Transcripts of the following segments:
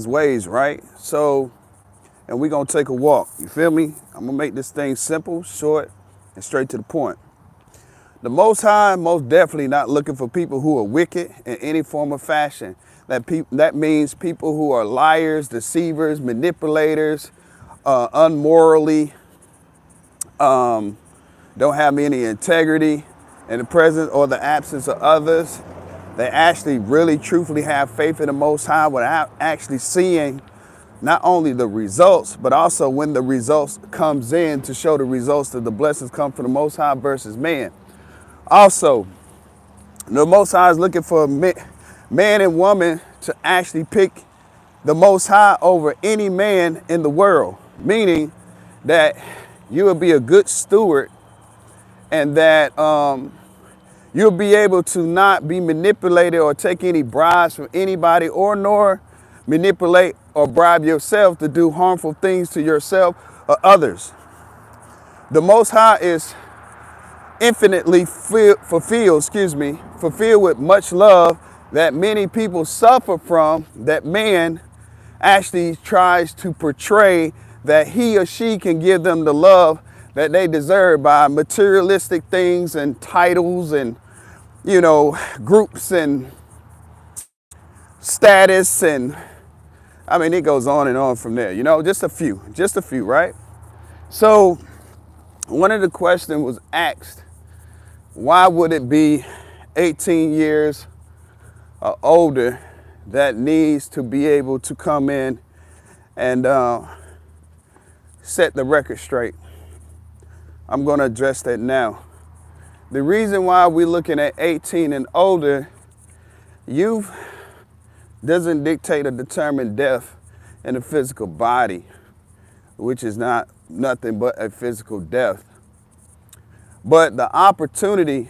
ways, right? So, and we're going to take a walk. You feel me? I'm going to make this thing simple, short, and straight to the point. The Most High, most definitely not looking for people who are wicked in any form or fashion. That means people who are liars, deceivers, manipulators, unmorally, don't have any integrity in the presence or the absence of others. They actually really truthfully have faith in the Most High without actually seeing not only the results, but also when the results comes in to show the results that the blessings come from the Most High versus man. Also, the Most High is looking for man and woman to actually pick the Most High over any man in the world, meaning that you will be a good steward and that you'll be able to not be manipulated or take any bribes from anybody or nor manipulate or bribe yourself to do harmful things to yourself or others. The Most High is infinitely fulfilled with much love that many people suffer from, that man actually tries to portray that he or she can give them the love that they deserve by materialistic things and titles and, you know, groups and status, and I mean, it goes on and on from there, you know, just a few, right? So one of the questions was asked, why would it be 18 years or older that needs to be able to come in and set the record straight? I'm going to address that now. The reason why we're looking at 18 and older, youth doesn't dictate or determine death in the physical body, which is not nothing but a physical death. But the opportunity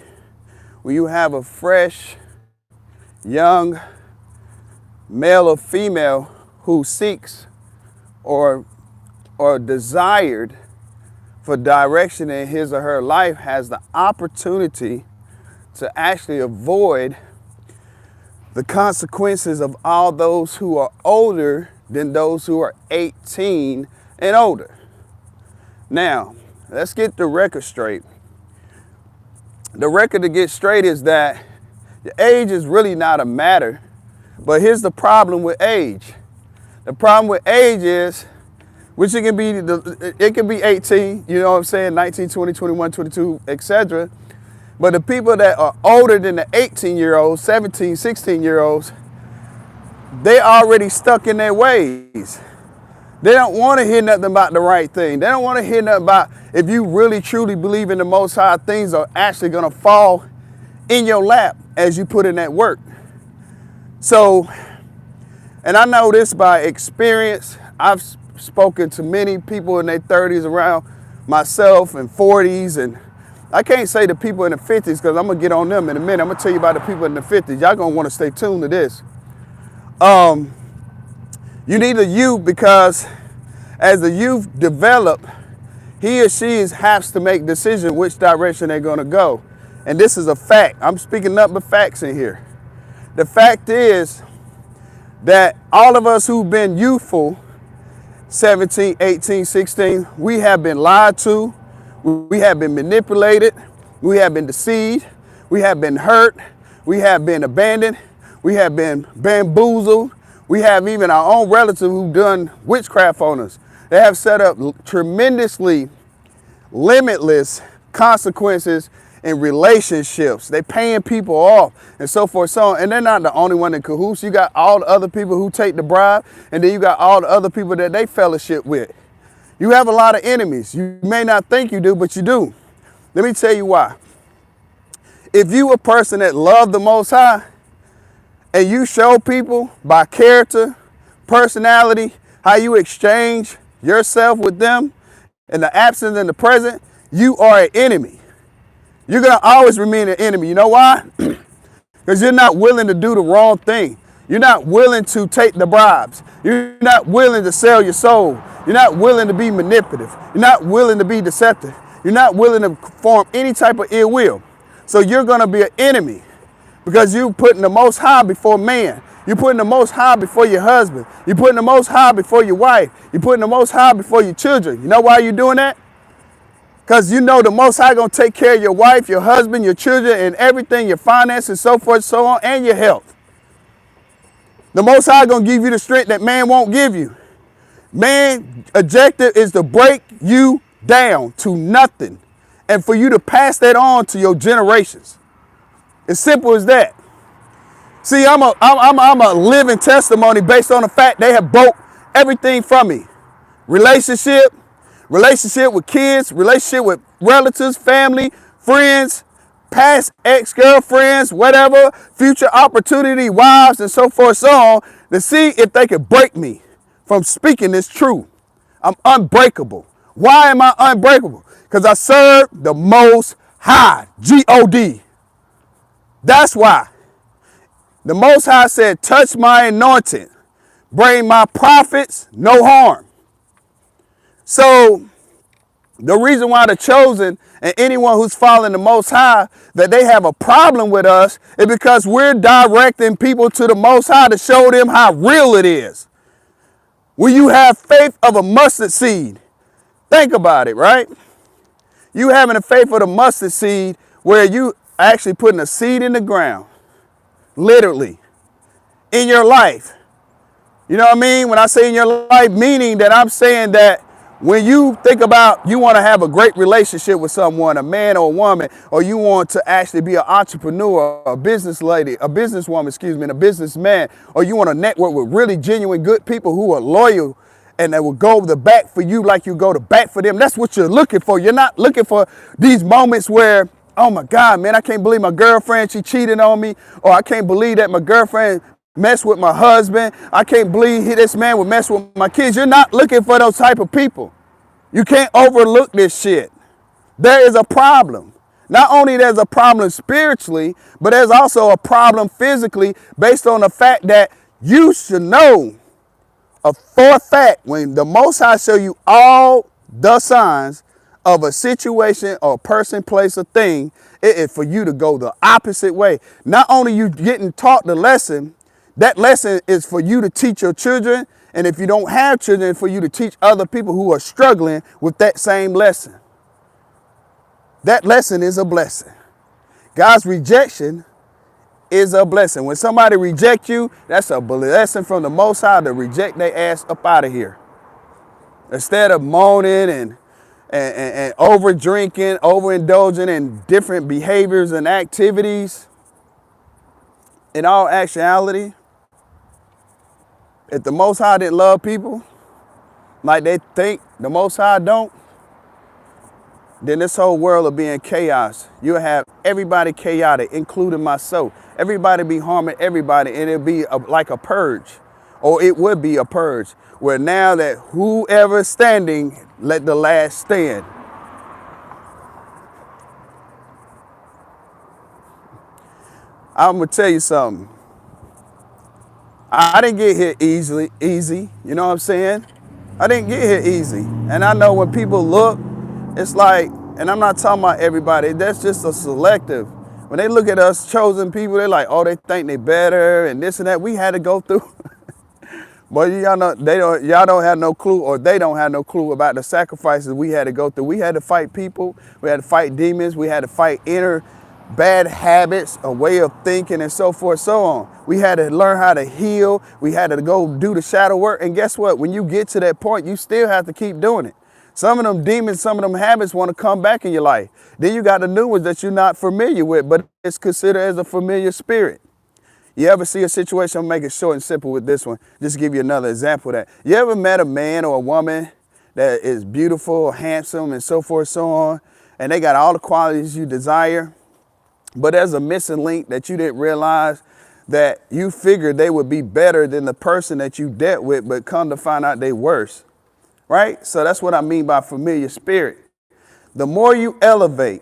when you have a fresh, young male or female who seeks or desired for direction in his or her life has the opportunity to actually avoid the consequences of all those who are older than those who are 18 and older. Now, let's get the record straight. The record to get straight is that the age is really not a matter, but here's the problem with age. The problem with age is, which it can be 18, you know what I'm saying, 19, 20, 21, 22, etc. But the people that are older than the 18-year-olds, 17, 16-year-olds, they already stuck in their ways. They don't want to hear nothing about the right thing. They don't want to hear nothing about if you really truly believe in the Most High, things are actually going to fall in your lap as you put in that work. So, and I know this by experience. I've spoken to many people in their 30s around myself and 40s, and I can't say the people in the 50s because I'm going to get on them in a minute. I'm going to tell you about the people in the 50s. Y'all going to want to stay tuned to this. You need a youth because as the youth develop, he or she has to make decisions which direction they're going to go. And this is a fact. I'm speaking nothing but facts in here. The fact is that all of us who've been youthful, 17, 18, 16, we have been lied to, we have been manipulated, we have been deceived, we have been hurt, we have been abandoned, we have been bamboozled, we have even our own relatives who've done witchcraft on us. They have set up tremendously limitless consequences in relationships. They paying people off and so forth, so on. And they're not the only one in cahoots. You got all the other people who take the bribe, and then you got all the other people that they fellowship with. You have a lot of enemies. You may not think you do, but you do. Let me tell you why. If you a person that love the Most High, and you show people by character, personality, how you exchange yourself with them in the absence and the present, you are an enemy. You're going to always remain an enemy. You know why? Because you're not willing to do the wrong thing. You're not willing to take the bribes. You're not willing to sell your soul. You're not willing to be manipulative. You're not willing to be deceptive. You're not willing to form any type of ill will. So you're going to be an enemy because you're putting the Most High before man. You're putting the Most High before your husband. You're putting the Most High before your wife. You're putting the Most High before your children. You know why you're doing that? Because you know the Most High going to take care of your wife, your husband, your children, and everything, your finances, so forth, so on, and your health. The Most High going to give you the strength that man won't give you. Man's objective is to break you down to nothing and for you to pass that on to your generations. As simple as that. See, I'm a living testimony based on the fact they have broke everything from me. Relationship with kids, relationship with relatives, family, friends, past ex-girlfriends, whatever, future opportunity, wives, and so forth, so on, to see if they could break me from speaking this truth. I'm unbreakable. Why am I unbreakable? Because I serve the Most High, G-O-D. That's why. The Most High said, touch my anointed, bring my prophets no harm. So the reason why the chosen and anyone who's following the Most High, that they have a problem with us is because we're directing people to the Most High to show them how real it is. When you have faith of a mustard seed, think about it, right? You having the faith of the mustard seed where you actually putting a seed in the ground, literally, in your life. You know what I mean? When I say in your life, meaning that I'm saying that when you think about you want to have a great relationship with someone, a man or a woman, or you want to actually be an entrepreneur, a business lady, a businesswoman, and a businessman, or you want to network with really genuine good people who are loyal and that will go the back for you like you go to bat for them. That's what you're looking for. You're not looking for these moments where, oh my God, man, I can't believe my girlfriend, she cheated on me, or I can't believe that my girlfriend mess with my husband. I can't believe this man would mess with my kids. You're not looking for those type of people. You can't overlook this shit. There is a problem. Not only there's a problem spiritually, but there's also a problem physically based on the fact that you should know for a fact when the Most High show you all the signs of a situation or person, place, or thing, it is for you to go the opposite way. Not only you getting taught the lesson, that lesson is for you to teach your children, and if you don't have children, for you to teach other people who are struggling with that same lesson. That lesson is a blessing. God's rejection is a blessing. When somebody rejects you, that's a blessing from the Most High to reject their ass up out of here. Instead of moaning and over drinking, overindulging in different behaviors and activities, in all actuality, if the Most High didn't love people like they think the Most High don't, then this whole world will be in chaos. You'll have everybody chaotic, including myself. Everybody be harming everybody, and it'll be like a purge, or it would be a purge, where now that whoever's standing, let the last stand. I'm gonna tell you something. I didn't get here easy, you know what I'm saying? I didn't get here easy. And I know when people look, it's like, and I'm not talking about everybody, that's just a selective. When they look at us chosen people, they're like, oh, they think they better and this and that. We had to go through. But y'all know, y'all don't have no clue, or they don't have no clue about the sacrifices we had to go through. We had to fight people, we had to fight demons, we had to fight inner bad habits, a way of thinking, and so forth, so on. We had to learn how to heal. We had to go do the shadow work. And guess what? When you get to that point, you still have to keep doing it. Some of them demons, some of them habits want to come back in your life. Then you got the new ones that you're not familiar with, but it's considered as a familiar spirit. You ever see a situation, I'll make it short and simple with this one, just to give you another example of that. You ever met a man or a woman that is beautiful, handsome, and so forth, so on, and they got all the qualities you desire, but there's a missing link that you didn't realize, that you figured they would be better than the person that you dealt with, but come to find out they worse, right? So that's what I mean by familiar spirit. The more you elevate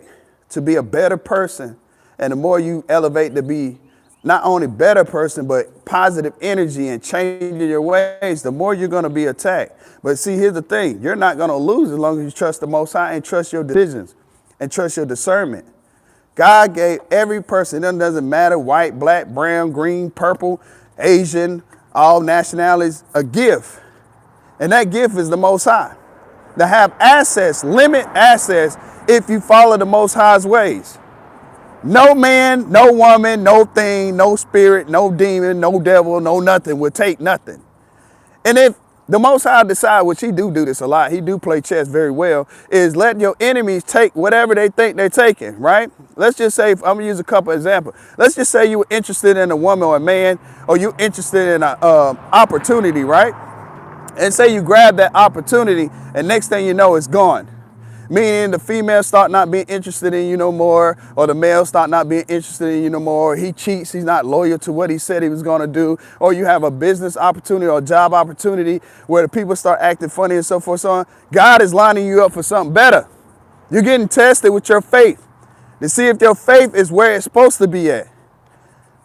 to be a better person, and the more you elevate to be not only better person, but positive energy and changing your ways, the more you're going to be attacked. But see, here's the thing. You're not going to lose as long as you trust the Most High and trust your decisions and trust your discernment. God gave every person, it doesn't matter, white, black, brown, green, purple, Asian, all nationalities, a gift. And that gift is the Most High. To have access, limit access, if you follow the Most High's ways. No man, no woman, no thing, no spirit, no demon, no devil, no nothing will take nothing. And if the Most High decide, which he do this a lot, he do play chess very well, is let your enemies take whatever they think they're taking, right? Let's just say, I'm gonna use a couple examples. Let's just say you were interested in a woman or a man, or you interested in an opportunity, right? And say you grab that opportunity, and next thing you know, it's gone. Meaning the female start not being interested in you no more, or the male start not being interested in you no more. He cheats, he's not loyal to what he said he was gonna do. Or you have a business opportunity or a job opportunity where the people start acting funny and so forth, so on. God is lining you up for something better. You're getting tested with your faith to see if your faith is where it's supposed to be at.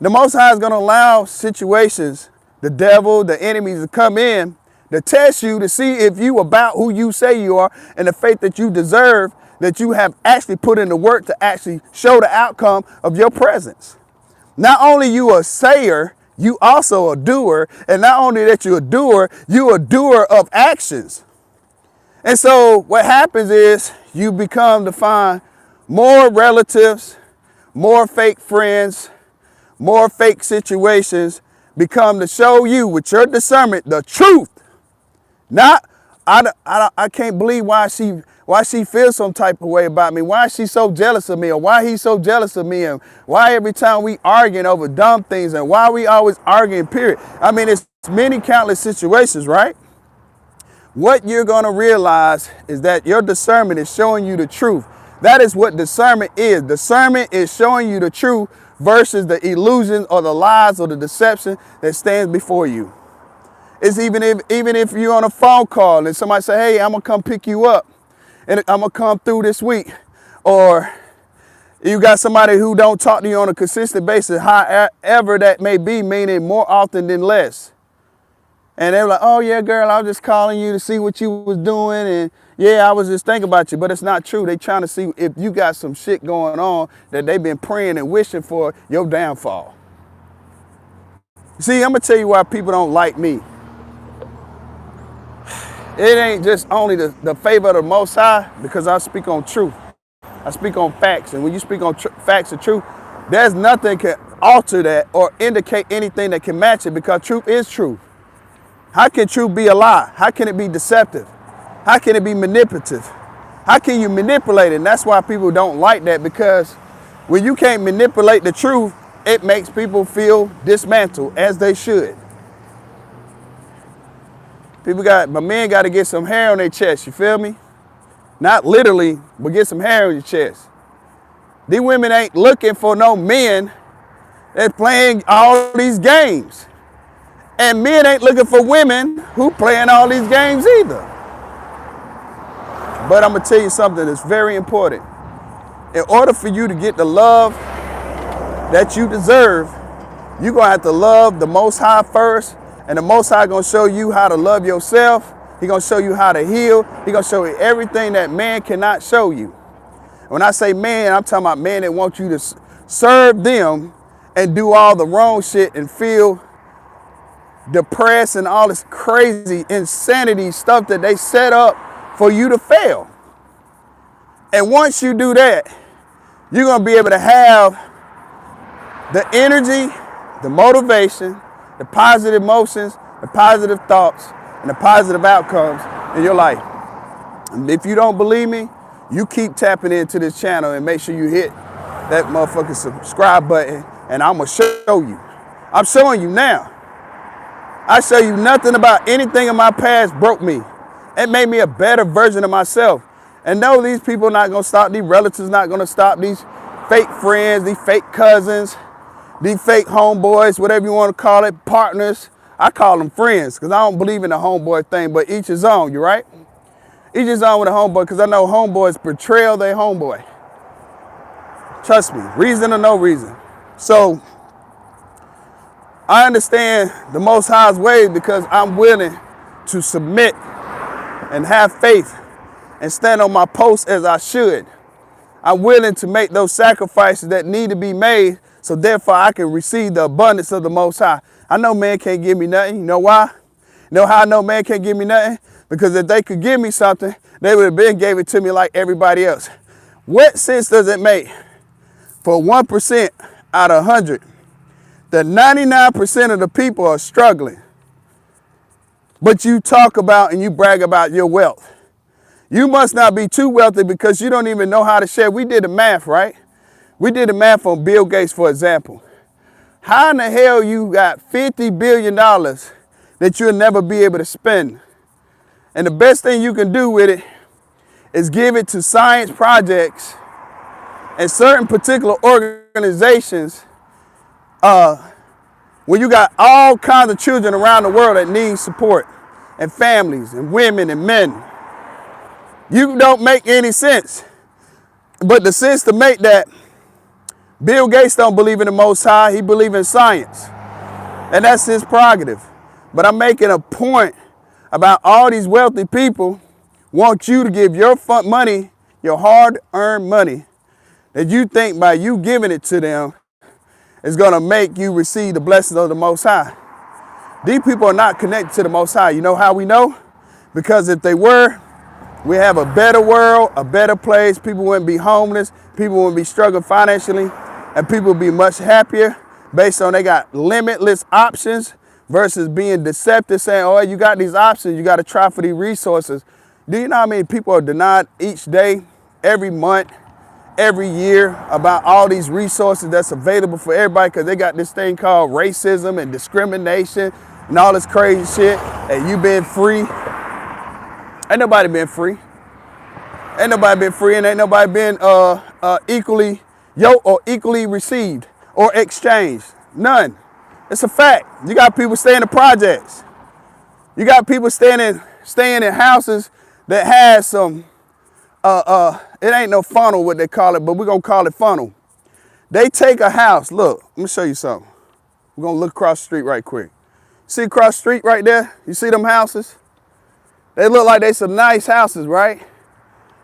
The Most High is gonna allow situations, the devil, the enemies to come in to test you to see if you about who you say you are and the faith that you deserve, that you have actually put in the work to actually show the outcome of your presence. Not only you a sayer, you also a doer. And not only that you're a doer of actions. And so what happens is you become to find more relatives, more fake friends, more fake situations become to show you with your discernment the truth. Not, I can't believe why she feels some type of way about me. Why is she so jealous of me, or why he's so jealous of me, and why every time we arguing over dumb things, and why we always arguing, period. I mean, it's many countless situations, right? What you're gonna realize is that your discernment is showing you the truth. That is what discernment is. Discernment is showing you the truth versus the illusion or the lies or the deception that stands before you. It's even if you're on a phone call and somebody say, hey, I'm gonna come pick you up and I'm gonna come through this week. Or you got somebody who don't talk to you on a consistent basis, however that may be, meaning more often than less. And they're like, oh yeah, girl, I was just calling you to see what you was doing. And yeah, I was just thinking about you, but it's not true. They trying to see if you got some shit going on that they've been praying and wishing for your downfall. See, I'm gonna tell you why people don't like me. It ain't just only the favor of the Most High, because I speak on truth. I speak on facts. And when you speak on facts and truth, there's nothing can alter that or indicate anything that can match it, because truth is truth. How can truth be a lie? How can it be deceptive? How can it be manipulative? How can you manipulate it? And that's why people don't like that, because when you can't manipulate the truth, it makes people feel dismantled, as they should. My men got to get some hair on their chest, you feel me? Not literally, but get some hair on your chest. These women ain't looking for no men that's playing all these games. And men ain't looking for women who playing all these games either. But I'm gonna tell you something that's very important. In order for you to get the love that you deserve, you're gonna have to love the Most High first. And the Most High gonna show you how to love yourself. He gonna show you how to heal. He gonna show you everything that man cannot show you. When I say man, I'm talking about men that want you to serve them and do all the wrong shit and feel depressed and all this crazy insanity stuff that they set up for you to fail. And once you do that, you're gonna be able to have the energy, the motivation, the positive emotions, the positive thoughts, and the positive outcomes in your life. And if you don't believe me, you keep tapping into this channel and make sure you hit that motherfucking subscribe button, and I'm gonna show you. I'm showing you now. I show you nothing about anything in my past broke me. It made me a better version of myself. And no, these people not gonna stop, these relatives not gonna stop, these fake friends, these fake cousins, these fake homeboys, whatever you want to call it, partners. I call them friends because I don't believe in the homeboy thing, but each his own, you right? Each his own with a homeboy, because I know homeboys betrayal their homeboy. Trust me, reason or no reason. So I understand the Most High's ways because I'm willing to submit and have faith and stand on my post as I should. I'm willing to make those sacrifices that need to be made, so therefore I can receive the abundance of the Most High. I know man can't give me nothing. You know why? You know how I know man can't give me nothing? Because if they could give me something, they would have been gave it to me like everybody else. What sense does it make for 1% out of 100 that 99% of the people are struggling, but you talk about and you brag about your wealth? You must not be too wealthy because you don't even know how to share. We did the math, right? We did the math on Bill Gates, for example. How in the hell you got $50 billion that you'll never be able to spend? And the best thing you can do with it is give it to science projects and certain particular organizations where you got all kinds of children around the world that need support, and families and women and men. You don't make any sense. But the sense to make that Bill Gates don't believe in the Most High, he believes in science. And that's his prerogative. But I'm making a point about all these wealthy people want you to give your money, your hard-earned money, that you think by you giving it to them is going to make you receive the blessings of the Most High. These people are not connected to the Most High. You know how we know? Because if they were, we have a better world, a better place. People wouldn't be homeless. People wouldn't be struggling financially. And people would be much happier based on they got limitless options versus being deceptive, saying, oh, you got these options. You got to try for these resources. Do you know how many people are denied each day, every month, every year about all these resources that's available for everybody because they got this thing called racism and discrimination and all this crazy shit, and you been free? Ain't nobody been free. Ain't nobody been free, and ain't nobody been equally yoked or equally received or exchanged. None. It's a fact. You got people staying in projects. You got people staying in houses that has some, it ain't no funnel what they call it, but we're going to call it funnel. They take a house. Look, let me show you something. We're going to look across the street right quick. See across the street right there? You see them houses? They look like they some nice houses, right?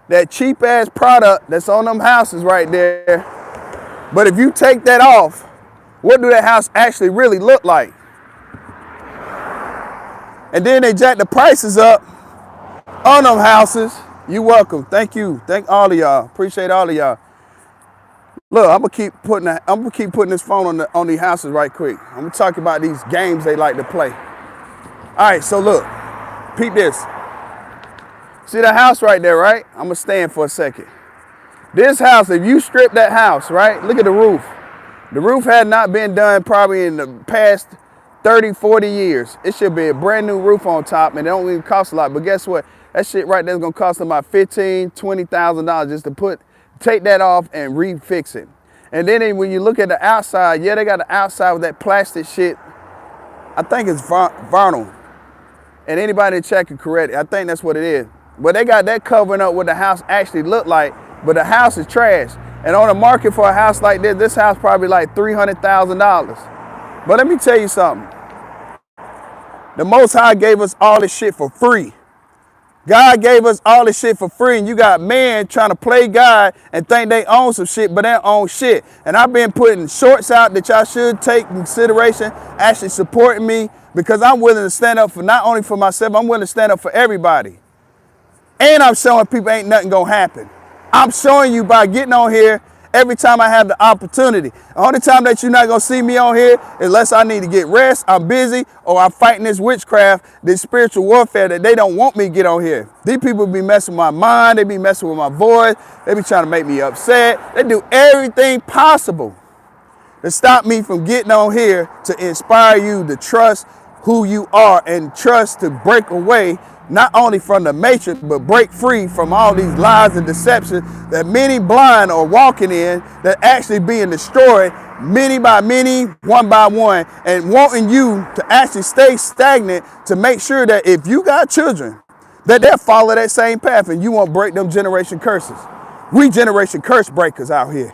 That cheap ass product that's on them houses right there. But if you take that off, what do that house actually really look like? And then they jack the prices up on them houses. You welcome. Thank you. Thank all of y'all. Appreciate all of y'all. Look, I'm gonna keep putting this phone on these houses right quick. I'm gonna talk about these games they like to play. All right, so look, peep this. See that house right there, right? I'm gonna stand for a second. This house, if you strip that house, right? Look at the roof. The roof had not been done probably in the past 30, 40 years. It should be a brand new roof on top, and it don't even cost a lot. But guess what? That shit right there is gonna cost them about $15,000, $20,000 just to take that off and refix it. And then when you look at the outside, yeah, they got the outside with that plastic shit. I think it's vinyl. And anybody in chat can correct it. I think that's what it is. But they got that covering up what the house actually looked like, but the house is trash. And on the market for a house like this house probably like $300,000. But let me tell you something. The Most High gave us all this shit for free. God gave us all this shit for free, and you got men trying to play God and think they own some shit, but they don't own shit. And I've been putting shorts out that y'all should take in consideration, actually supporting me, because I'm willing to stand up for not only for myself, I'm willing to stand up for everybody. And I'm showing people ain't nothing gonna happen. I'm showing you by getting on here every time I have the opportunity. The only time that you're not gonna see me on here is unless I need to get rest, I'm busy, or I'm fighting this witchcraft, this spiritual warfare that they don't want me to get on here. These people be messing with my mind, they be messing with my voice, they be trying to make me upset. They do everything possible to stop me from getting on here to inspire you to trust who you are and trust to break away not only from the matrix, but break free from all these lies and deceptions that many blind are walking in, that actually being destroyed many by many, one by one, and wanting you to actually stay stagnant to make sure that if you got children, that they'll follow that same path and you won't break them generation curses. We generation curse breakers out here.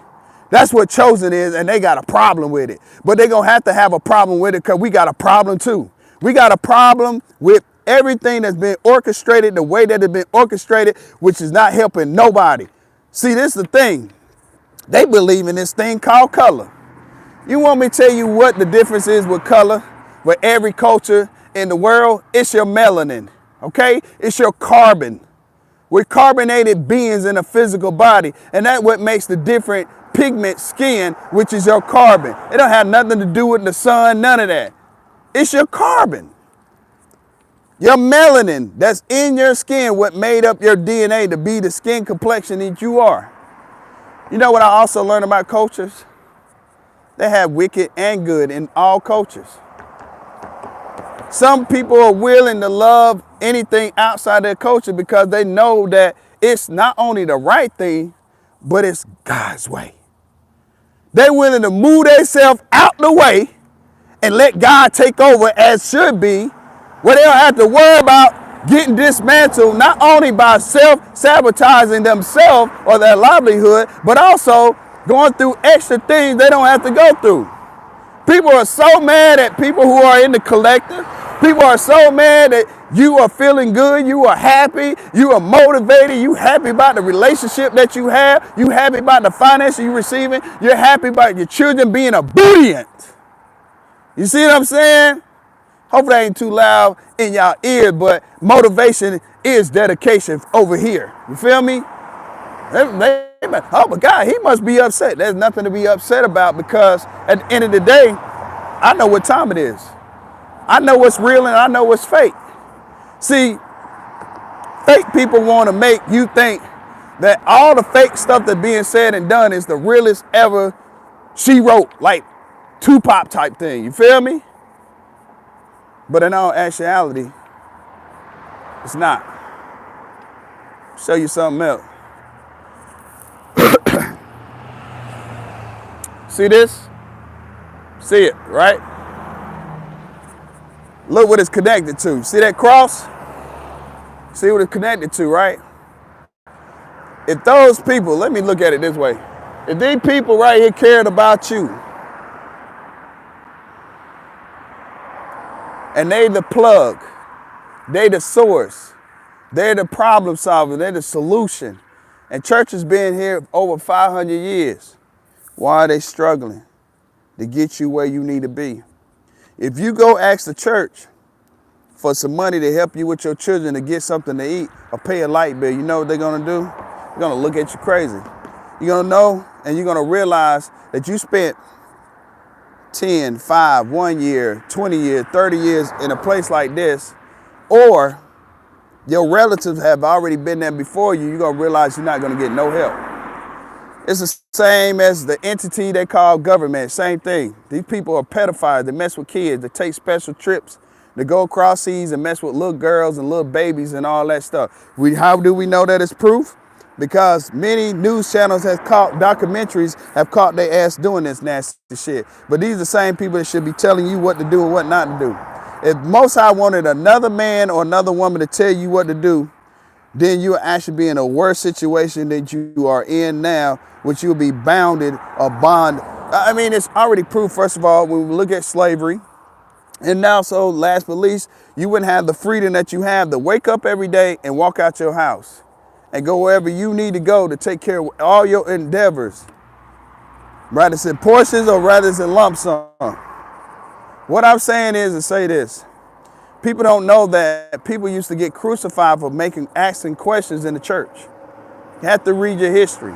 That's what Chosen is, and they got a problem with it. But they're going to have a problem with it because we got a problem too. We got a problem with everything that's been orchestrated the way that it's been orchestrated, which is not helping nobody. See, this is the thing. They believe in this thing called color. You want me to tell you what the difference is with color? with every culture in the world, it's your melanin, okay? It's your carbon. We're carbonated beings in a physical body, and that's what makes the different pigment skin, which is your carbon. It don't have nothing to do with the sun, none of that. It's your carbon. Your melanin that's in your skin, what made up your DNA to be the skin complexion that you are. You know what I also learned about cultures? They have wicked and good in all cultures. Some people are willing to love anything outside their culture because they know that it's not only the right thing, but it's God's way. They're willing to move themselves out the way and let God take over as should be, where they don't have to worry about getting dismantled, not only by self-sabotaging themselves or their livelihood, but also going through extra things they don't have to go through. People are so mad at people who are in the collective. People are so mad that you are feeling good, you are happy, you are motivated, you happy about the relationship that you have, you happy about the finances you're receiving, you're happy about your children being obedient. You see what I'm saying? Hopefully that ain't too loud in y'all ears, but motivation is dedication over here. You feel me? Oh my God, he must be upset. There's nothing to be upset about because at the end of the day, I know what time it is. I know what's real and I know what's fake. See, fake people want to make you think that all the fake stuff that's being said and done is the realest ever she wrote, like Tupac type thing. You feel me? But in all actuality, it's not. Show you something else. See this? See it, right? Look what it's connected to. See that cross? See what it's connected to, right? If those people, let me look at it this way. If these people right here cared about you, and they the plug, they the source, they're the problem solver, they're the solution, and church has been here over 500 years, why are they struggling to get you where you need to be? If you go ask the church for some money to help you with your children to get something to eat or pay a light bill, you know what they're gonna do? They're gonna look at you crazy. You're gonna know and you're gonna realize that you spent 10, 5, 1 year, 20 years, 30 years in a place like this, or your relatives have already been there before you, you're gonna realize you're not gonna get no help. It's the same as the entity they call government, same thing. These people are pedophiles, they mess with kids, they take special trips, they go across seas and mess with little girls and little babies and all that stuff. How do we know that it's proof? Because many news channels have caught, documentaries have caught their ass doing this nasty shit. But these are the same people that should be telling you what to do and what not to do. If Most High wanted another man or another woman to tell you what to do, then you'll actually be in a worse situation than you are in now, which you'll be bounded or bond. I mean, it's already proof, first of all, when we look at slavery. And now, so last but least, you wouldn't have the freedom that you have to wake up every day and walk out your house and go wherever you need to go to take care of all your endeavors, rather it's in portions or rather it's in lump sum. What I'm saying is to say this. People don't know that people used to get crucified for asking questions in the church. You have to read your history.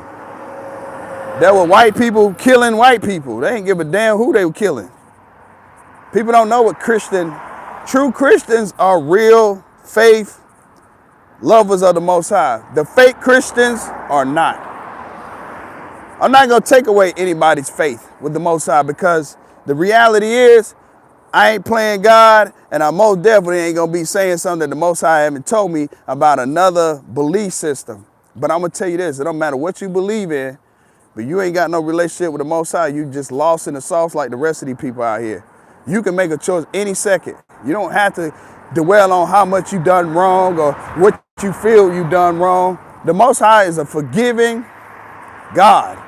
There were white people killing white people. They didn't give a damn who they were killing. People don't know what true Christians are real faith lovers of the Most High. The fake Christians are not. I'm not going to take away anybody's faith with the Most High because the reality is I ain't playing God and I most definitely ain't going to be saying something that the Most High haven't told me about another belief system. But I'm going to tell you this, it don't matter what you believe in, but you ain't got no relationship with the Most High. You just lost in the sauce like the rest of these people out here. You can make a choice any second. You don't have to dwell on how much you done wrong or what you feel you done wrong. The Most High is a forgiving God.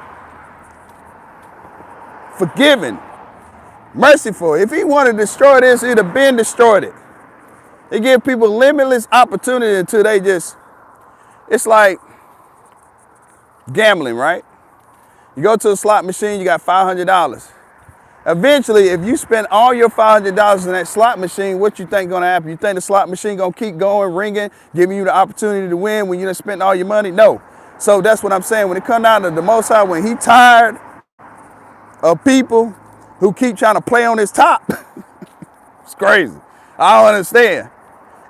Forgiving. Merciful. If he wanted to destroy this, he'd have been destroyed it. They give people limitless opportunity until they just, it's like gambling, right? You go to a slot machine, you got $500. Eventually, if you spend all your $500 in that slot machine, what you think gonna happen? You think the slot machine gonna keep going, ringing, giving you the opportunity to win when you done spent all your money? No. So that's what I'm saying. When it comes down to the Most High, when he tired of people who keep trying to play on his top, it's crazy. I don't understand.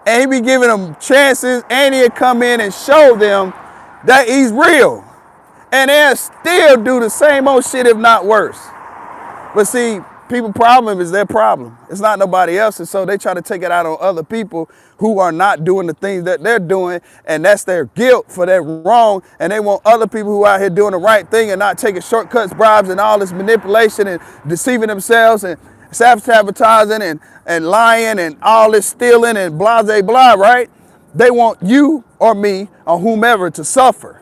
And he be giving them chances, and he'll come in and show them that he's real. And they'll still do the same old shit, if not worse. But see, people's problem is their problem. It's not nobody else's, so they try to take it out on other people who are not doing the things that they're doing, and that's their guilt for their wrong, and they want other people who are out here doing the right thing and not taking shortcuts, bribes, and all this manipulation and deceiving themselves and self-sabotaging and lying and all this stealing and blah, blah, blah, right? They want you or me or whomever to suffer.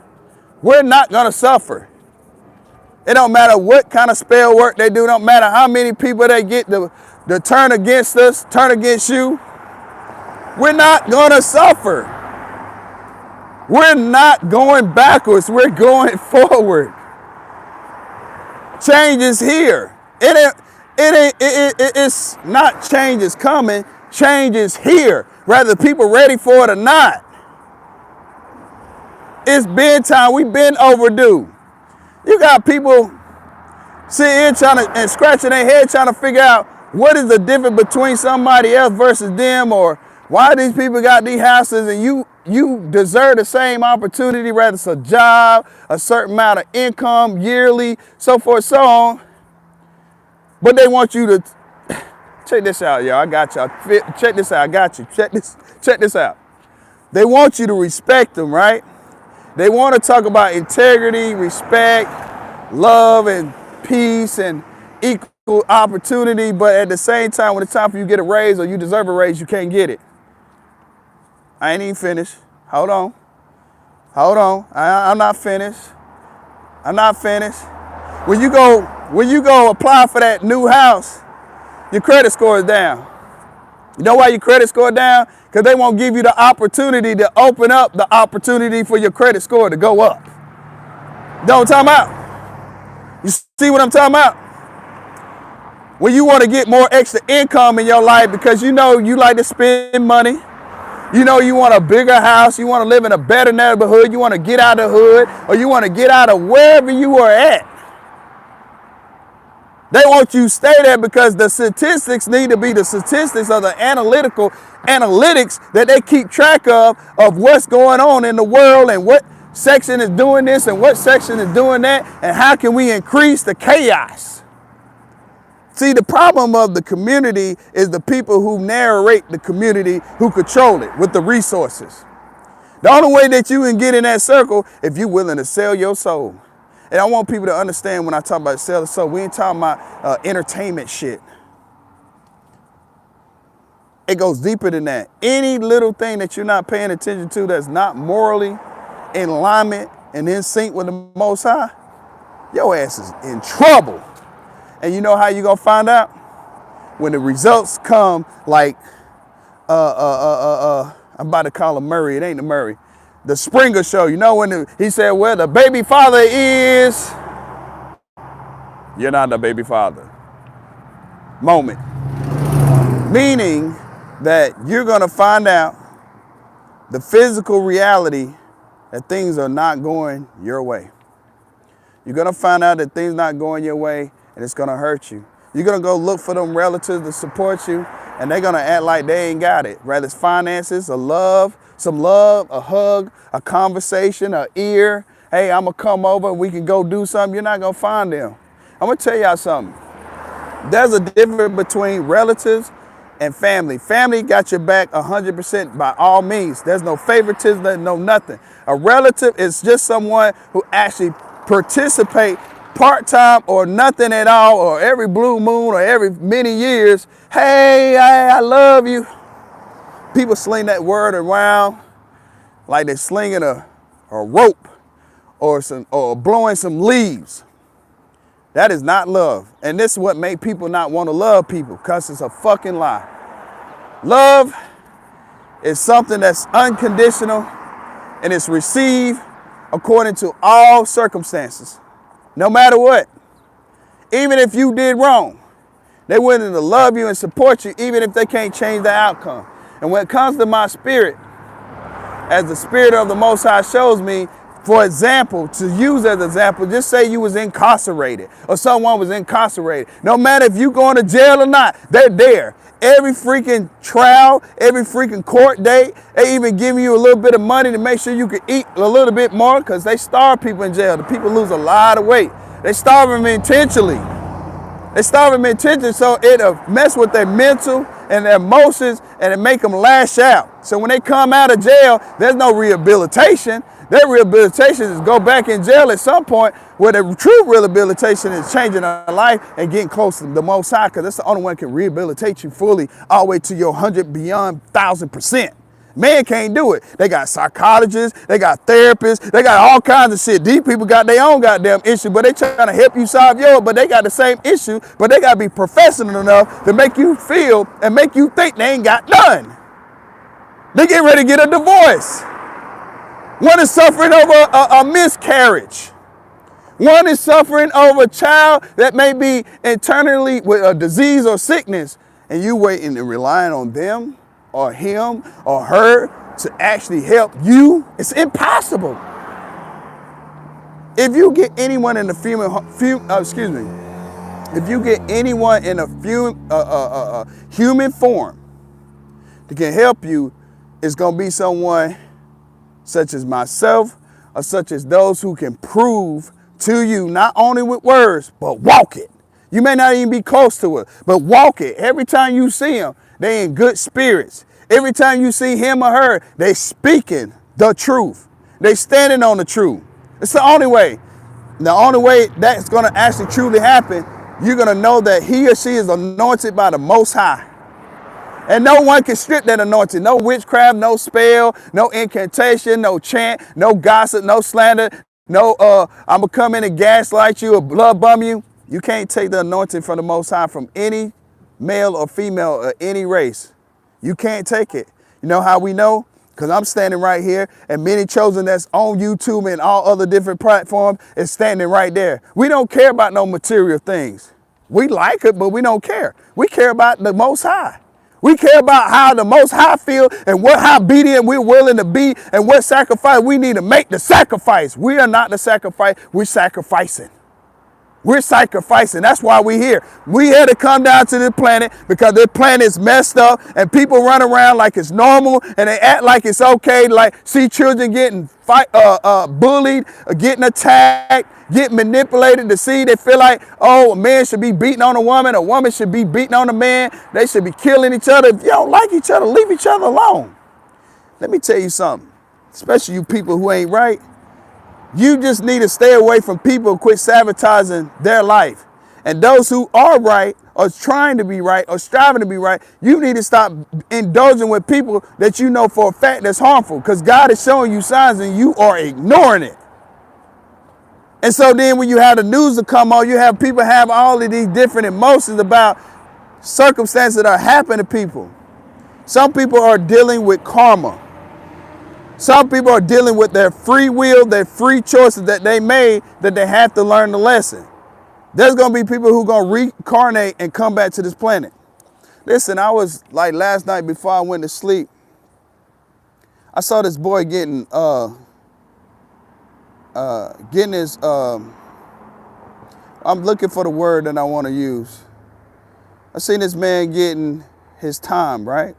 We're not gonna suffer. It don't matter what kind of spell work they do. It don't matter how many people they get to turn against us, turn against you. We're not gonna suffer. We're not going backwards. We're going forward. Change is here. It's not change is coming. Change is here. Whether people ready for it or not. It's been time. We've been overdue. You got people sitting here trying to and scratching their head trying to figure out what is the difference between somebody else versus them, or why these people got these houses and you deserve the same opportunity, whether it's a job, a certain amount of income yearly, so forth, so on. But they want you to check this out, y'all. I got y'all. Check this out. I got you. Check this out. They want you to respect them, right? They want to talk about integrity, respect, love, and peace, and equal opportunity, but at the same time, when it's time for you to get a raise or you deserve a raise, you can't get it. I ain't even finished. Hold on. I'm not finished. When you go apply for that new house, your credit score is down. You know why your credit score down? Because they won't give you the opportunity to open up the opportunity for your credit score to go up. You know what I'm talking about? You see what I'm talking about? When you want to get more extra income in your life because you know you like to spend money, you know you want a bigger house, you want to live in a better neighborhood, you want to get out of the hood, or you want to get out of wherever you are at. They want you to stay there because the statistics need to be the statistics of the analytics that they keep track of what's going on in the world and what section is doing this and what section is doing that and how can we increase the chaos. See, the problem of the community is the people who narrate the community, who control it with the resources. The only way that you can get in that circle if you're willing to sell your soul. And I want people to understand when I talk about sell the soul, we ain't talking about entertainment shit. It goes deeper than that. Any little thing that you're not paying attention to that's not morally in alignment and in sync with the Most High, your ass is in trouble. And you know how you gonna find out? When the results come like, I'm about to call him Murray, it ain't the Murray. The Springer Show, you know when he said, well, the baby father is, you're not the baby father. Moment. Meaning that you're gonna find out the physical reality that things are not going your way. You're gonna find out that things not going your way and it's gonna hurt you. You're gonna go look for them relatives to support you and they're gonna act like they ain't got it. Whether it's finances, or love, some love, a hug, a conversation, an ear. Hey, I'm gonna come over, we can go do something. You're not gonna find them. I'm gonna tell y'all something. There's a difference between relatives and family. Family got your back 100% by all means. There's no favoritism, no nothing. A relative is just someone who actually participate part-time or nothing at all, or every blue moon or every many years. Hey, I love you. People sling that word around like they're slinging a rope or blowing some leaves. That is not love. And this is what made people not want to love people, because it's a fucking lie. Love is something that's unconditional and it's received according to all circumstances, no matter what. Even if you did wrong, They're willing to love you and support you even if they can't change the outcome. And when it comes to my spirit, as the Spirit of the Most High shows me, for example, to use as an example, just say you was incarcerated or someone was incarcerated. No matter if you going to jail or not, they're there. Every freaking trial, every freaking court date, they even give you a little bit of money to make sure you can eat a little bit more because they starve people in jail. The people lose a lot of weight. They starve them intentionally. They starve them intentionally so it'll mess with their mental and their emotions and it make them lash out. So when they come out of jail, there's no rehabilitation. Their rehabilitation is go back in jail at some point where the true rehabilitation is changing their life and getting close to the Most High, because that's the only one that can rehabilitate you fully all the way to your 100 beyond 1,000%. Man can't do it. They got psychologists, they got therapists, they got all kinds of shit. These people got their own goddamn issue, but they trying to help you solve yours, but they got the same issue, but they got to be professional enough to make you feel and make you think they ain't got none. They get ready to get a divorce. One is suffering over a miscarriage. One is suffering over a child that may be internally with a disease or sickness, and you waiting and relying on them or him or her to actually help you. It's impossible. If you get anyone in the if you get anyone in a human form that can help you, it's gonna be someone such as myself or such as those who can prove to you, not only with words, but walk it. You may not even be close to it, but walk it. Every time you see them, they in good spirits. Every time you see him or her, they speaking the truth. They standing on the truth. It's the only way. The only way that's going to actually truly happen, you're going to know that he or she is anointed by the Most High. And no one can strip that anointing. No witchcraft, no spell, no incantation, no chant, no gossip, no slander, no I'm going to come in and gaslight you or blood bum you. You can't take the anointing from the Most High from any male or female or any race. You can't take it. You know how we know? Because I'm standing right here and many chosen that's on YouTube and all other different platforms is standing right there. We don't care about no material things. We like it, but we don't care. We care about the Most High. We care about how the Most High feel and how obedient we're willing to be and what sacrifice we need to make the sacrifice. We are not the sacrifice. We're sacrificing. We're sacrificing. That's why we're here. We had to come down to this planet because this planet is messed up and people run around like it's normal and they act like it's okay. Like see children getting bullied, getting attacked, getting manipulated to see. They feel like, oh, a man should be beating on a woman should be beating on a man. They should be killing each other. If you don't like each other, leave each other alone. Let me tell you something, especially you people who ain't right. You just need to stay away from people who quit sabotaging their life. And those who are right or trying to be right or striving to be right, you need to stop indulging with people that you know for a fact that's harmful, because God is showing you signs and you are ignoring it. And so then when you have the news to come on, you have people have all of these different emotions about circumstances that are happening to people. Some people are dealing with karma. Some people are dealing with their free will, their free choices that they made, that they have to learn the lesson. There's going to be people who are going to reincarnate and come back to this planet. Listen, I was like last night before I went to sleep, I saw this boy getting his, I'm looking for the word that I want to use. I seen this man getting his time, right?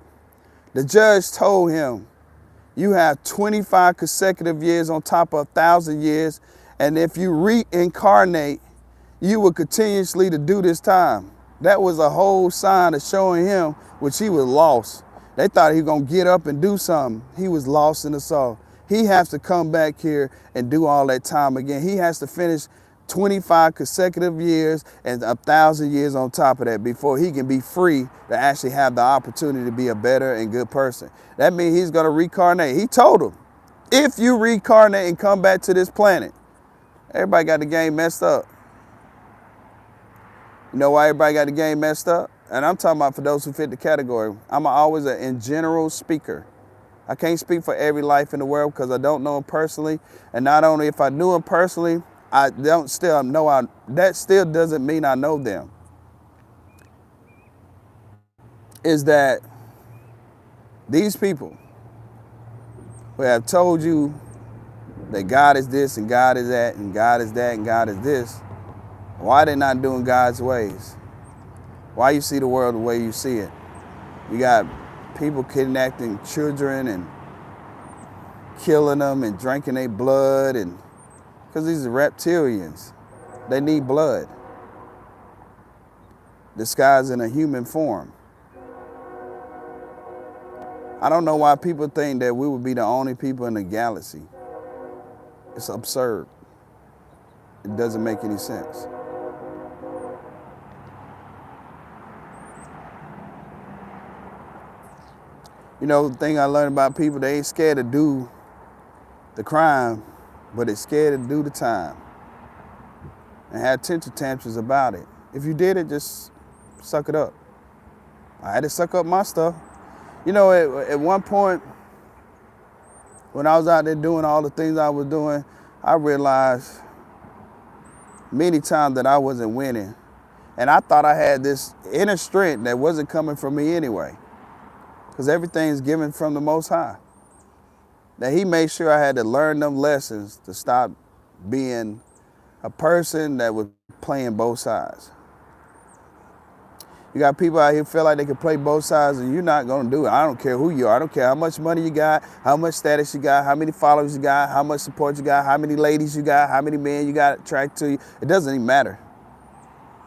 The judge told him, you have 25 consecutive years on top of 1,000 years. And if you reincarnate, you will continuously to do this time. That was a whole sign of showing him which he was lost. They thought he was going to get up and do something. He was lost in the soul. He has to come back here and do all that time again. He has to finish 25 consecutive years and 1,000 years on top of that before he can be free to actually have the opportunity to be a better and good person. That means he's going to reincarnate. He told him, if you reincarnate and come back to this planet, everybody got the game messed up. You know why everybody got the game messed up? And I'm talking about for those who fit the category. I'm always an in general speaker. I can't speak for every life in the world because I don't know him personally. And not only if I knew him personally, I don't still know, that still doesn't mean I know them. is that these people who have told you that God is this and God is that and God is that and God is this, why are they not doing God's ways? Why you see the world the way you see it? You got people kidnapping children and killing them and drinking their blood, and because these are reptilians. They need blood disguised in a human form. I don't know why people think that we would be the only people in the galaxy. It's absurd. It doesn't make any sense. You know, the thing I learned about people, they ain't scared to do the crime, but they're scared to do the time and have temper tantrums about it. If you did it, just suck it up. I had to suck up my stuff. You know, at one point, when I was out there doing all the things I was doing, I realized many times that I wasn't winning. And I thought I had this inner strength that wasn't coming from me anyway, because everything's given from the Most High. That He made sure I had to learn them lessons to stop being a person that was playing both sides. You got people out here feel like they can play both sides, and you're not going to do it. I don't care who you are. I don't care how much money you got, how much status you got, how many followers you got, how much support you got, how many ladies you got, how many men you got attracted to you. It doesn't even matter.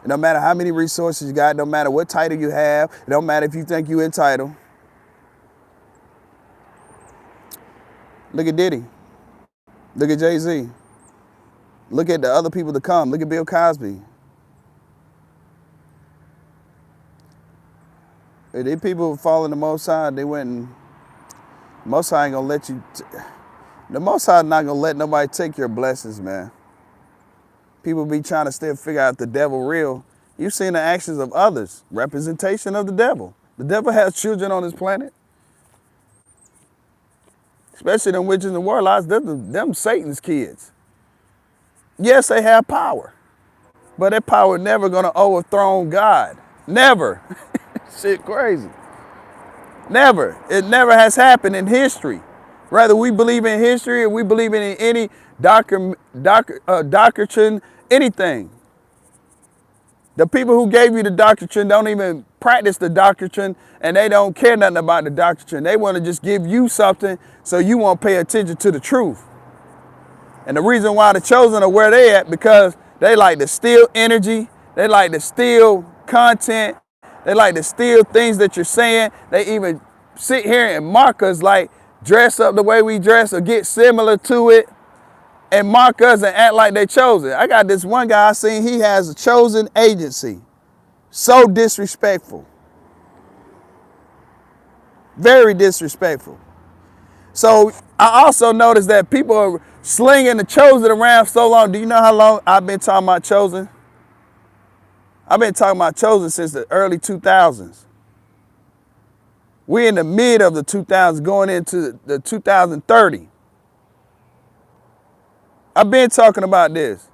It don't matter how many resources you got. It don't matter what title you have. It don't matter if you think you're entitled. Look at Diddy. Look at Jay-Z. Look at the other people to come. Look at Bill Cosby. If these people following the Most High, they went and the Most High ain't gonna let you. The Most High not gonna let nobody take your blessings, man. People be trying to still figure out the devil real. You've seen the actions of others, representation of the devil. The devil has children on this planet. Especially them witches and warlocks, them Satan's kids. Yes, they have power, but that power never gonna overthrow God. Never. Shit crazy. Never. It never has happened in history. Whether we believe in history or we believe in any doctrine, anything. The people who gave you the doctrine don't even practice the doctrine, and they don't care nothing about the doctrine. They want to just give you something so you won't pay attention to the truth. And the reason why the chosen are where they at, because they like to steal energy, they like to steal content, they like to steal things that you're saying. They even sit here and mark us, like dress up the way we dress or get similar to it and mark us and act like they chosen. I got this one guy I seen, he has a chosen agency. So disrespectful. Very disrespectful. So I also noticed that people are slinging the chosen around so long. Do you know how long I've been talking about chosen? I've been talking about chosen since the early 2000s. We're in the mid of the 2000s going into the 2030. I've been talking about this.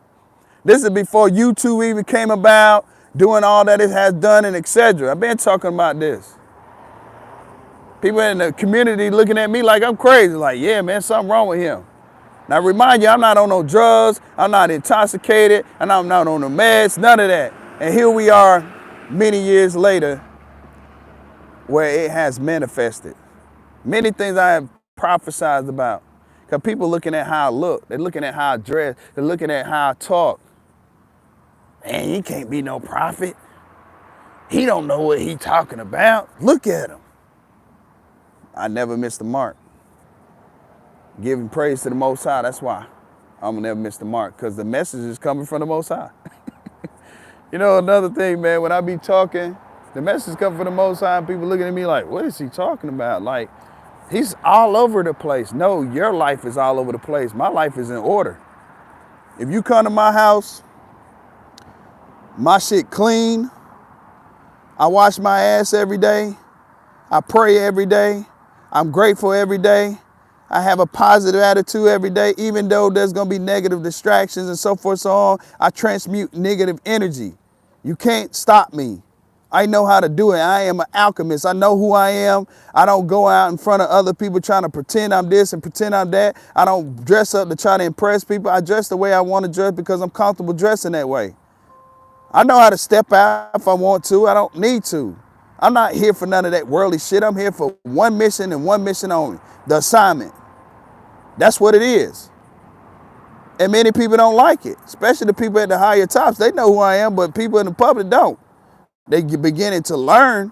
This is before YouTube even came about, doing all that it has done and etc. I've been talking about this. People in the community looking at me like I'm crazy, like, yeah, man, something wrong with him. Now, remind you, I'm not on no drugs, I'm not intoxicated, and I'm not on the meds, none of that. And here we are many years later where it has manifested. Many things I have prophesied about. Because people looking at how I look, they're looking at how I dress, they're looking at how I talk. Man, he can't be no prophet. He don't know what he talking about. Look at him. I never missed the mark. Giving praise to the Most High, that's why I'm gonna never miss the mark, because the message is coming from the Most High. You know, another thing, man, when I be talking, the message comes from the Most High, and people looking at me like, what is he talking about? Like, he's all over the place. No, your life is all over the place. My life is in order. If you come to my house, my shit clean, I wash my ass every day, I pray every day, I'm grateful every day, I have a positive attitude every day, even though there's gonna be negative distractions and so forth, so on. I transmute negative energy. You can't stop me. I know how to do it. I am an alchemist. I know who I am. I don't go out in front of other people trying to pretend I'm this and pretend I'm that. I don't dress up to try to impress people. I dress the way I want to dress because I'm comfortable dressing that way. I know how to step out if I want to. I don't need to. I'm not here for none of that worldly shit. I'm here for one mission and one mission only. The assignment. That's what it is. And many people don't like it, especially the people at the higher tops. They know who I am, but people in the public don't. They beginning to learn.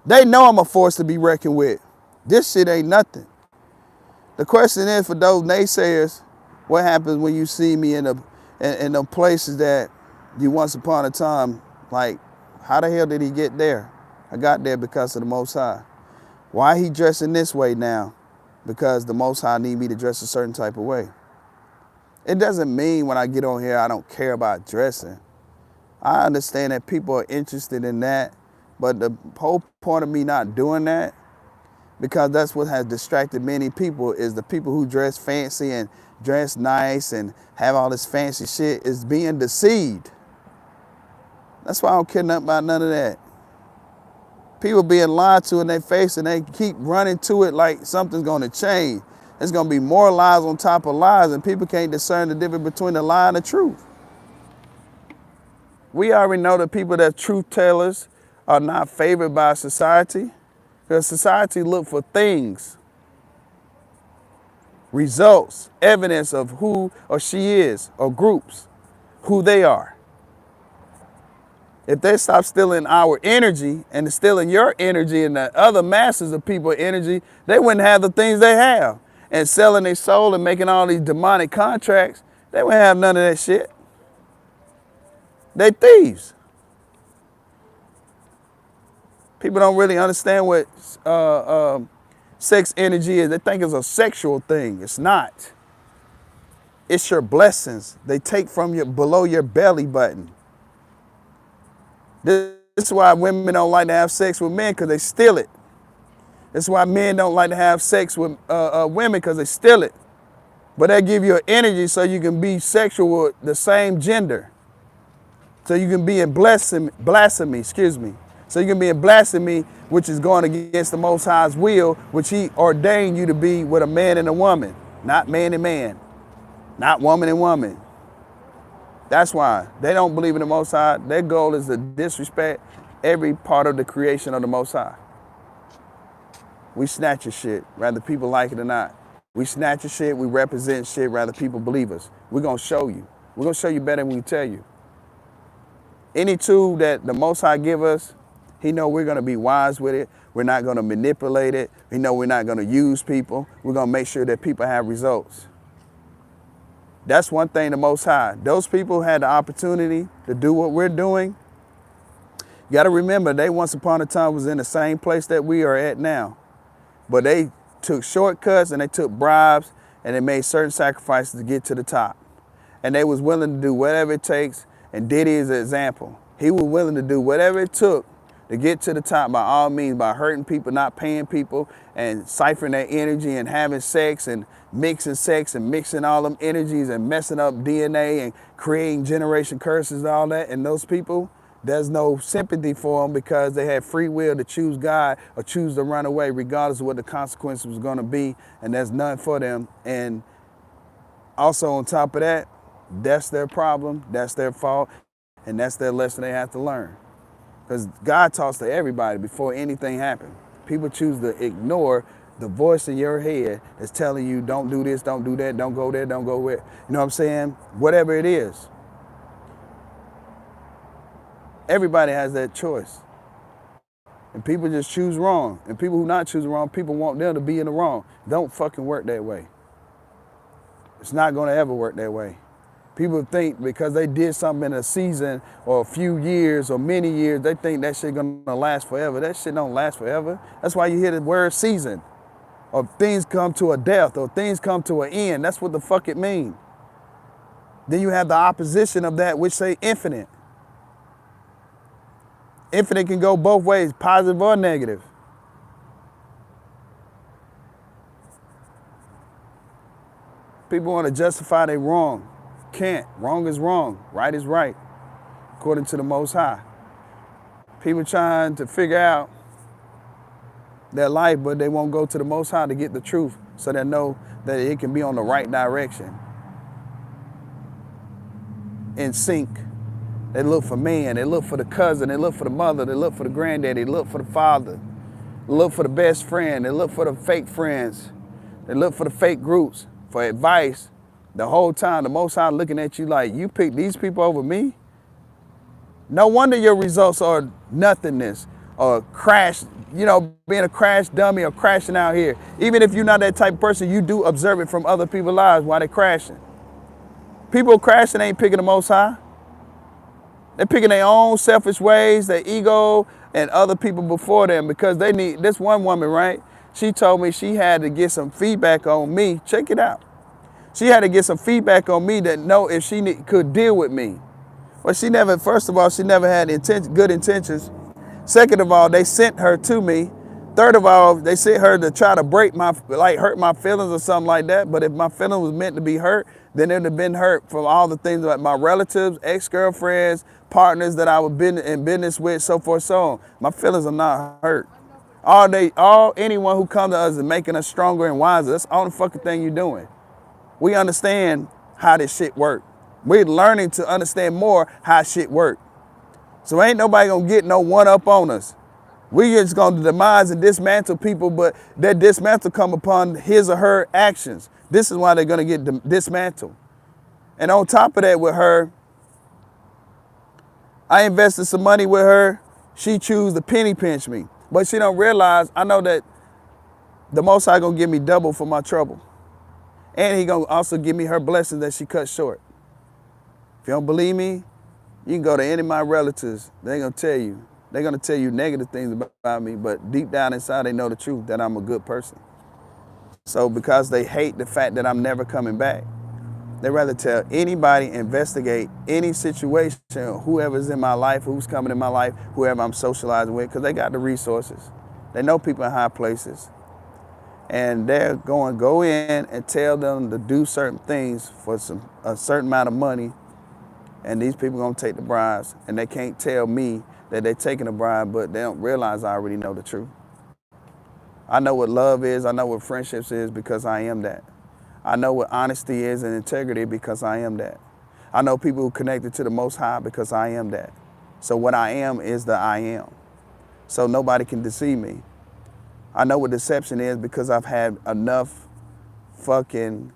They know I'm a force to be reckoned with. This shit ain't nothing. The question is for those naysayers, what happens when you see me in the places that you once upon a time, like, how the hell did he get there? I got there because of the Most High. Why he dressing this way now? Because the Most High need me to dress a certain type of way. It doesn't mean when I get on here I don't care about dressing. I understand that people are interested in that, but the whole point of me not doing that, because that's what has distracted many people, is the people who dress fancy and dress nice and have all this fancy shit is being deceived. That's why I don't care nothing about none of that. People being lied to in their face and they keep running to it like something's gonna change. There's gonna be more lies on top of lies and people can't discern the difference between the lie and the truth. We already know that people that truth tellers are not favored by society, because society look for things, results, evidence of who or she is, or groups, who they are. If they stop stealing our energy and stealing your energy and the other masses of people's energy, they wouldn't have the things they have. And selling their soul and making all these demonic contracts, they wouldn't have none of that shit. They thieves. People don't really understand what sex energy is. They think it's a sexual thing. It's not. It's your blessings. They take from your below your belly button. This is why women don't like to have sex with men, because they steal it. This is why men don't like to have sex with women, because they steal it. But they give you energy so you can be sexual with the same gender. So you can be in blasphemy, excuse me. So you can be in blasphemy, which is going against the Most High's will, which he ordained you to be with a man and a woman, not man and man, not woman and woman. That's why they don't believe in the Most High. Their goal is to disrespect every part of the creation of the Most High. We snatch your shit, whether people like it or not. We snatch your shit, we represent shit, whether people believe us. We're gonna show you. We're gonna show you better than we tell you. Any tool that the Most High give us, he know we're gonna be wise with it. We're not gonna manipulate it. We know we're not gonna use people. We're gonna make sure that people have results. That's one thing the Most High. Those people had the opportunity to do what we're doing. You gotta remember, they once upon a time was in the same place that we are at now. But they took shortcuts and they took bribes and they made certain sacrifices to get to the top. And they was willing to do whatever it takes. And Diddy is an example. He was willing to do whatever it took to get to the top by all means, by hurting people, not paying people, and ciphering their energy and having sex and mixing all them energies and messing up DNA and creating generation curses and all that. And those people, there's no sympathy for them because they had free will to choose God or choose to run away regardless of what the consequences was going to be. And there's none for them. And also on top of that, that's their problem, that's their fault, and that's their lesson they have to learn. Because God talks to everybody before anything happens. People choose to ignore the voice in your head that's telling you don't do this, don't do that, don't go there, don't go where. You know what I'm saying? Whatever it is. Everybody has that choice. And people just choose wrong. And people who not choosing wrong, people want them to be in the wrong. Don't fucking work that way. It's not gonna ever work that way. People think because they did something in a season or a few years or many years, they think that shit gonna last forever. That shit don't last forever. That's why you hear the word season. Or things come to a death or things come to an end. That's what the fuck it means. Then you have the opposition of that, which say infinite. Infinite can go both ways, positive or negative. People want to justify their wrong. Can't. Wrong is wrong. Right is right. According to the Most High. People trying to figure out their life, but they won't go to the Most High to get the truth so they know that it can be on the right direction. In sync. They look for man, they look for the cousin, they look for the mother, they look for the granddaddy, they look for the father, they look for the best friend, they look for the fake friends, they look for the fake groups for advice. The whole time, the Most High looking at you like, you picked these people over me? No wonder your results are nothingness or crash, being a crash dummy or crashing out here. Even if you're not that type of person, you do observe it from other people's lives while they're crashing. People crashing ain't picking the Most High. They're picking their own selfish ways, their ego, and other people before them because they need, this one woman, right? She told me she had to get some feedback on me. Check it out. She had to get some feedback on me that know if she could deal with me. Well, first of all, she never had good intentions. Second of all, they sent her to me. Third of all, they sent her to try to hurt my feelings or something like that. But if my feelings was meant to be hurt, then it would have been hurt from all the things like my relatives, ex-girlfriends, partners that I was in business with, so forth, so on. My feelings are not hurt. Anyone who comes to us is making us stronger and wiser. That's the only fucking thing you're doing. We understand how this shit works. We're learning to understand more how shit works. So ain't nobody gonna get no one up on us. We just gonna demise and dismantle people, but that dismantle come upon his or her actions. This is why they're gonna get dismantled. And on top of that with her, I invested some money with her. She choose to penny pinch me. But she don't realize, I know that the Most High gonna give me double for my trouble. And he gonna also give me her blessings that she cut short. If you don't believe me, you can go to any of my relatives. They're gonna tell you. They're gonna tell you negative things about me, but deep down inside they know the truth, that I'm a good person. So because they hate the fact that I'm never coming back, they rather tell anybody, investigate any situation, whoever's in my life, who's coming in my life, whoever I'm socializing with, because they got the resources. They know people in high places. And they're going to go in and tell them to do certain things for a certain amount of money. And these people are going to take the bribes. And they can't tell me that they're taking a bribe, but they don't realize I already know the truth. I know what love is. I know what friendships is because I am that. I know what honesty is and integrity because I am that. I know people who connected to the Most High because I am that. So what I am is the I am. So nobody can deceive me. I know what deception is because I've had enough fucking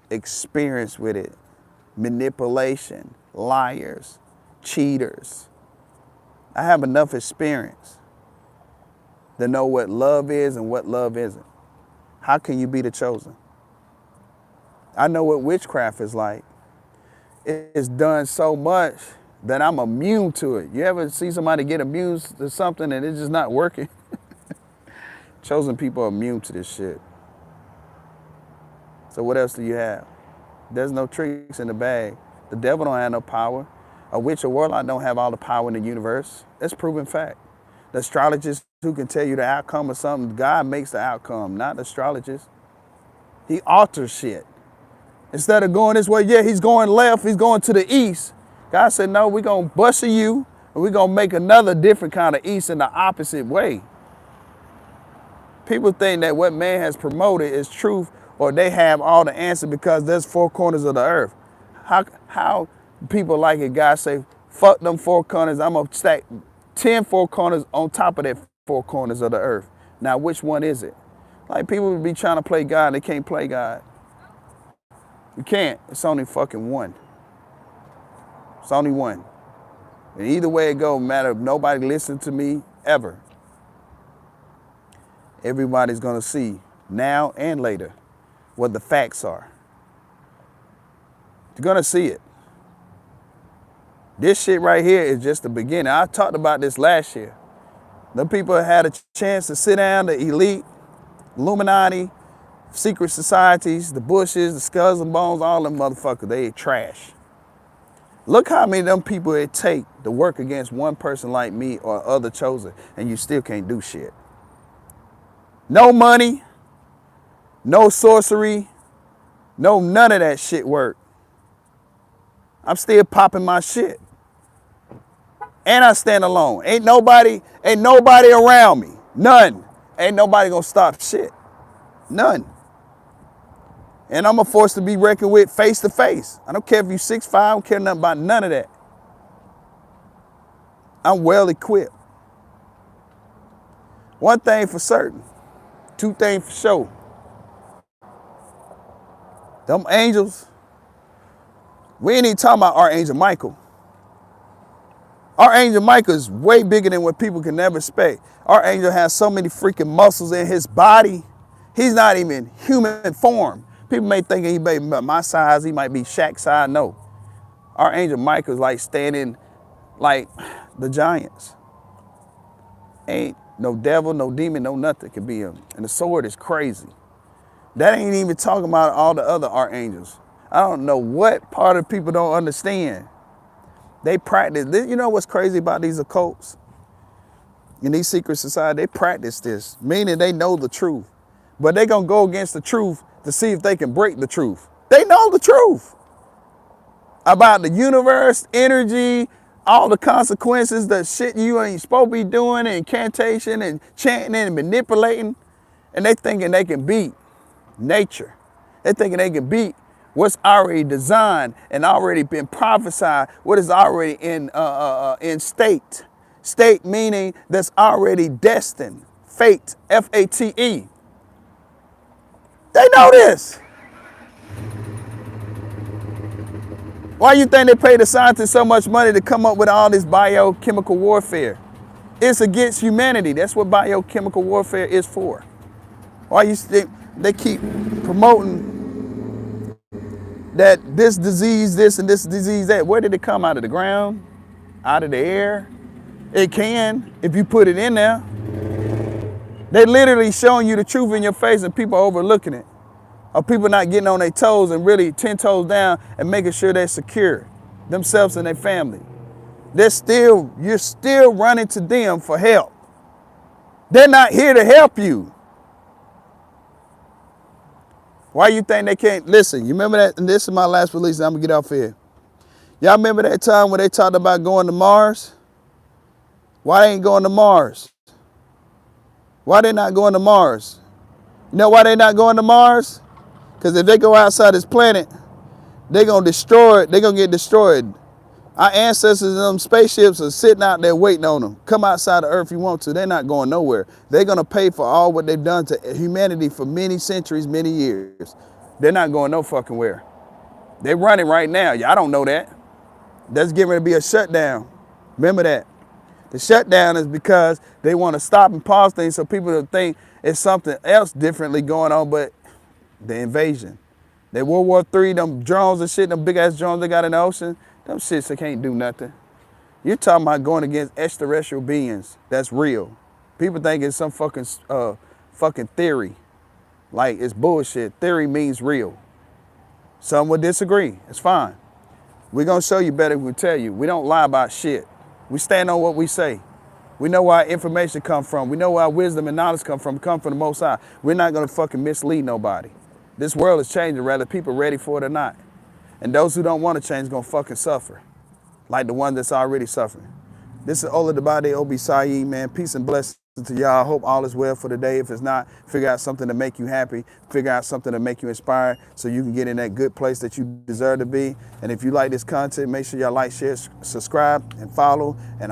experience with it. Manipulation, liars, cheaters. I have enough experience to know what love is and what love isn't. How can you be the chosen? I know what witchcraft is like. It's done so much that I'm immune to it. You ever see somebody get immune to something and it's just not working? Chosen people are immune to this shit. So what else do you have? There's no tricks in the bag. The devil don't have no power. A witch or warlock don't have all the power in the universe. That's proven fact. The astrologist who can tell you the outcome of something, God makes the outcome, not the astrologist. He alters shit. Instead of going this way, yeah, he's going left, he's going to the east. God said, no, we're going to bust you, and we're going to make another different kind of east in the opposite way. People think that what man has promoted is truth, or they have all the answer because there's four corners of the earth. How people like it, God say, fuck them four corners, I'm going to stack 10 four corners on top of that four corners of the earth. Now, which one is it? Like people would be trying to play God, they can't play God. You can't, it's only fucking one. It's only one. And either way it go, matter if nobody listens to me ever. Everybody's gonna see now and later what the facts are. You're gonna see it. This shit right here is just the beginning. I talked about this last year. The people had a chance to sit down, the elite, Illuminati, secret societies, the Bushes, the Skulls and Bones, all them motherfuckers, they trash. Look how many of them people it take to work against one person like me or other chosen, and you still can't do shit. No money, no sorcery, no none of that shit work. I'm still popping my shit. And I stand alone. Ain't nobody around me. None. Ain't nobody gonna stop shit. None. And I'm a force to be reckoned with face to face. I don't care if you 6'5", I don't care nothing about none of that. I'm well equipped. One thing for certain, two things for sure. Them angels, we ain't even talking about Archangel Michael. Archangel Michael is way bigger than what people can ever expect. Archangel has so many freaking muscles in his body. He's not even human form. People may think he may be my size, he might be Shaq size. No. Archangel Michael is like standing like the giants. Ain't no devil, no demon, no nothing can be him. And the sword is crazy. That ain't even talking about all the other archangels. I don't know what part of people don't understand. They practice, you know what's crazy about these occults? In these secret societies, they practice this, meaning they know the truth. But they gonna go against the truth to see if they can break the truth. They know the truth about the universe, energy, all the consequences, the shit you ain't supposed to be doing, and incantation and chanting and manipulating. And they thinking they can beat nature. They thinking they can beat what's already designed and already been prophesied, what is already in state. State meaning that's already destined. Fate, F-A-T-E. They know this. Why you think they pay the scientists so much money to come up with all this biochemical warfare? It's against humanity. That's what biochemical warfare is for. Why you think they keep promoting that this disease, this and this disease, that? Where did it come? Out of the ground? Out of the air? It can, if you put it in there. They literally showing you the truth in your face and people overlooking it. Or people not getting on their toes and really 10 toes down and making sure they're secure, themselves and their family. You're still running to them for help. They're not here to help you. Why you think they can't? Listen, you remember that? And this is my last release, and I'm gonna get off here. Y'all remember that time when they talked about going to Mars? Why they ain't going to Mars? Why they not going to Mars? You know why they not going to Mars? Because if they go outside this planet, they're going to destroy it. They're going to get destroyed. Our ancestors in them spaceships are sitting out there waiting on them. Come outside the earth if you want to. They're not going nowhere. They're going to pay for all what they've done to humanity for many centuries, many years. They're not going no fucking where. They're running right now. Y'all don't know that. There's getting ready to be a shutdown. Remember that. The shutdown is because they want to stop and pause things so people don't think it's something else differently going on, but the invasion. That World War III, them drones and shit, them big ass drones they got in the ocean, them shits they can't do nothing. You're talking about going against extraterrestrial beings. That's real. People think it's some fucking theory. Like it's bullshit. Theory means real. Some would disagree. It's fine. We're gonna show you better if we tell you. We don't lie about shit. We stand on what we say. We know where our information come from. We know where our wisdom and knowledge come from the Most High. We're not gonna fucking mislead nobody. This world is changing, whether people ready for it or not. And those who don't want to change gonna fucking suffer. Like the one that's already suffering. This is Ola Dabade Obi Saeed, man. Peace and blessings to y'all. I hope all is well for the day. If it's not, figure out something to make you happy. Figure out something to make you inspired so you can get in that good place that you deserve to be. And if you like this content, make sure y'all like, share, subscribe, and follow. And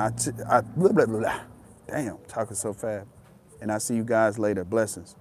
blah, blah, blah, blah. Damn, talking so fast. And I'll see you guys later. Blessings.